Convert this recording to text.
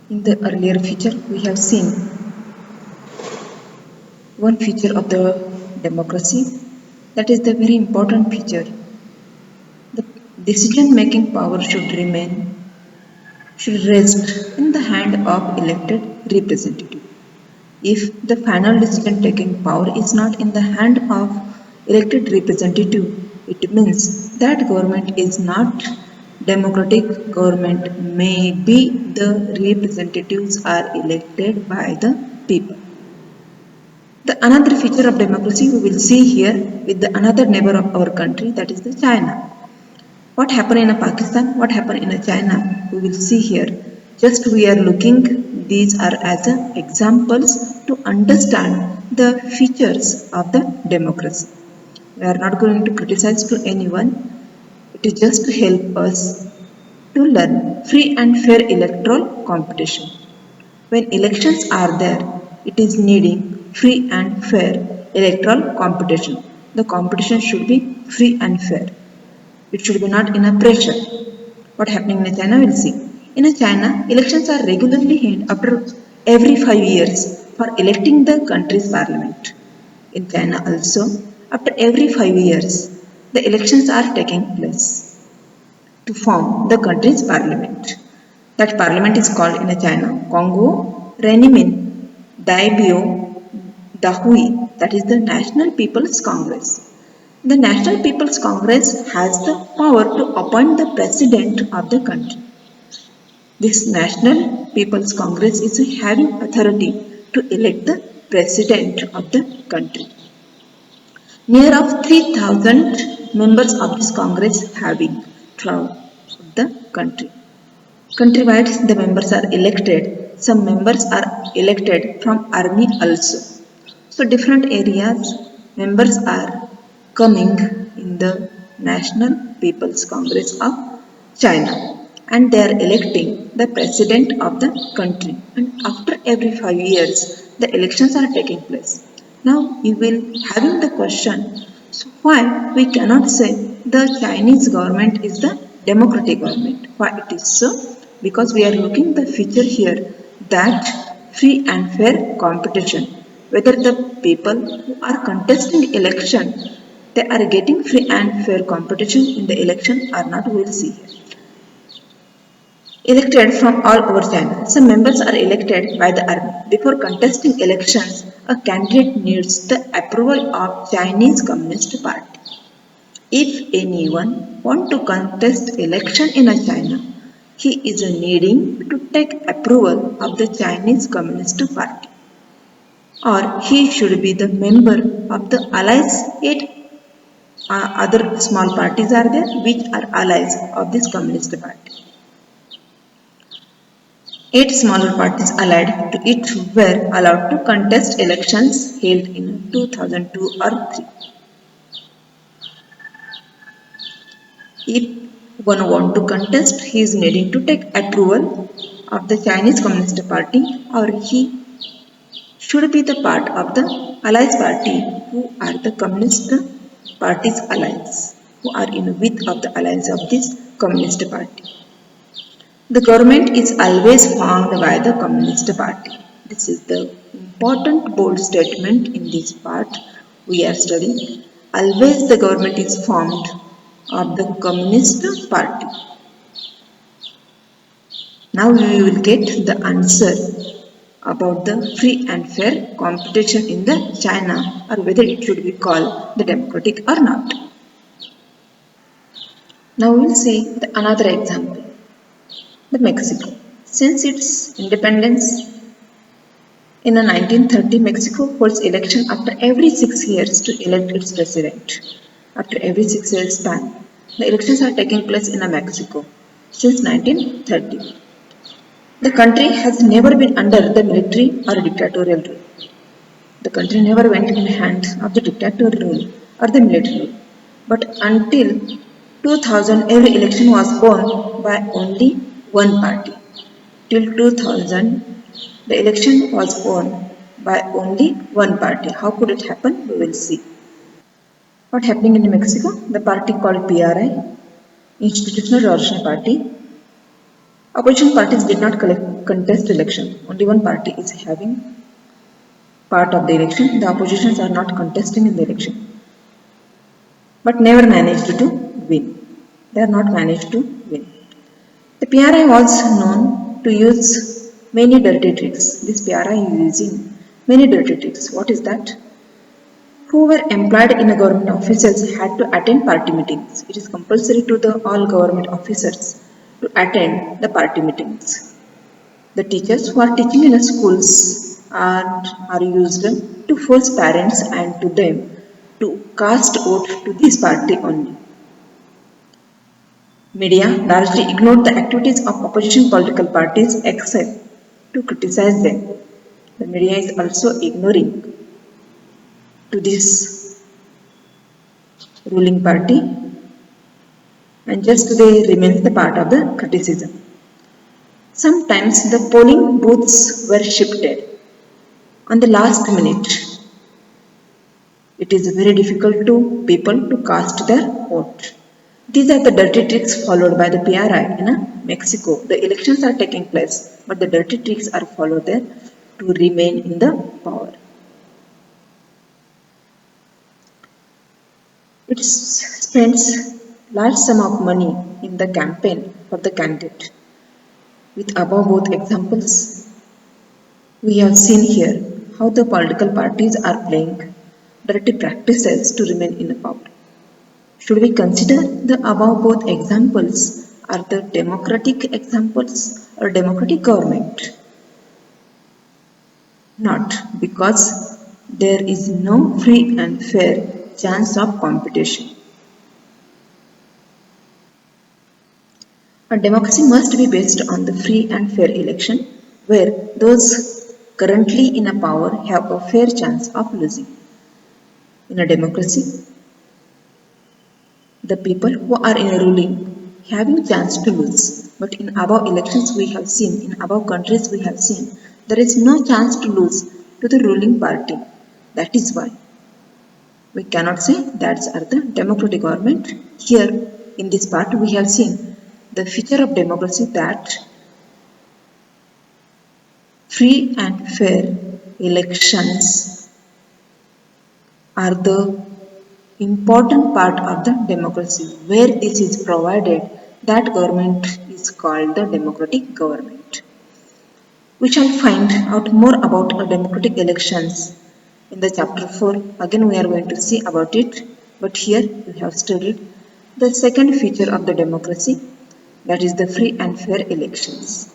In the earlier feature, we have seen one feature of the democracy, that is the very important feature. The decision making power should rest in the hand of elected representative. If the final decision taking power is not in the hand of elected representative, it means that government is not democratic government. Maybe the representatives are elected by the people. The another feature of democracy we will see here with the another neighbor of our country, that is the China. What happened in a Pakistan, what happened in a China, we will see here. Just we are looking these are as examples to understand the features of the democracy. We are not going to criticize to anyone. It is just to help us to learn free and fair electoral competition. When elections are there, it is needing free and fair electoral competition. The competition should be free and fair. It should be not in a pressure. What happening in China we'll see. In China, elections are regularly held after every 5 years for electing the country's parliament. In China also, after every 5 years, the elections are taking place to form the country's parliament. That parliament is called in China Congo Renimin Daibyo Dahui, that is the National People's Congress. The National People's Congress has the power to appoint the president of the country. This National People's Congress is having authority to elect the president of the country. Near of 3,000 members of this Congress have been throughout the country. Countrywide, the members are elected. Some members are elected from army also. So different areas, members are coming in the National People's Congress of China and they are electing the president of the country. And after every 5 years, the elections are taking place. Now you will having the question, so why we cannot say the Chinese government is the democratic government? Why it is so? Because we are looking the feature here that free and fair competition, whether the people who are contesting election, they are getting free and fair competition in the election or not, we will see here. Elected from all over China. Some members are elected by the army. Before contesting elections, a candidate needs the approval of Chinese Communist Party. If anyone want to contest election in China, he is needing to take approval of the Chinese Communist Party, or he should be the member of the allies. Eight other small parties are there which are allies of this Communist Party. 8 smaller parties allied to it were allowed to contest elections held in 2002 or 3. If one want to contest, he is needing to take approval of the Chinese Communist Party, or he should be the part of the allies party who are the Communist Party's allies, who are in with of the allies of this Communist Party. The government is always formed by the Communist Party. This is the important bold statement in this part we are studying. Always the government is formed of the Communist Party. Now we will get the answer about the free and fair competition in the China, or whether it should be called the democratic or not. Now we will see another example. The Mexico. Since its independence in 1930, Mexico holds election after every 6 years to elect its president. After every 6 years span, the elections are taking place in Mexico since 1930. The country has never been under the military or dictatorial rule. The country never went in the hands of the dictatorial rule or the military rule. But until 2000, every election was won by only one party. Till 2000, the election was won by only one party. How could it happen? We will see. What happening in Mexico? The party called PRI, Institutional Revolutionary Party. Opposition parties did not contest election. Only one party is having part of the election. The oppositions are not contesting in the election, but never managed to win. They are not managed to win. The PRI was known to use many dirty tricks. This PRI is using many dirty tricks. What is that? Who were employed in a government offices had to attend party meetings. It is compulsory to the all government officers to attend the party meetings. The teachers who are teaching in the schools are used to force parents and to them to cast vote to this party only. Media largely ignored the activities of opposition political parties except to criticize them. The media is also ignoring to this ruling party and just they remain the part of the criticism. Sometimes the polling booths were shifted on the last minute. It is very difficult to people to cast their vote. These are the dirty tricks followed by the PRI in Mexico. The elections are taking place, but the dirty tricks are followed there to remain in the power. It spends large sum of money in the campaign for the candidate. With above both examples, we have seen here how the political parties are playing dirty practices to remain in power. Should we consider the above both examples are the democratic examples or democratic government? Not, because there is no free and fair chance of competition. A democracy must be based on the free and fair election where those currently in a power have a fair chance of losing. In a democracy, the people who are in a ruling having chance to lose. But in above elections we have seen, in above countries we have seen, there is no chance to lose to the ruling party. That is why we cannot say that's the democratic government. Here in this part we have seen the feature of democracy that free and fair elections are the important part of the democracy. Where this is provided, that government is called the democratic government. We shall find out more about democratic elections in the chapter 4. Again we are going to see about it, but here we have studied the second feature of the democracy, that is the free and fair elections.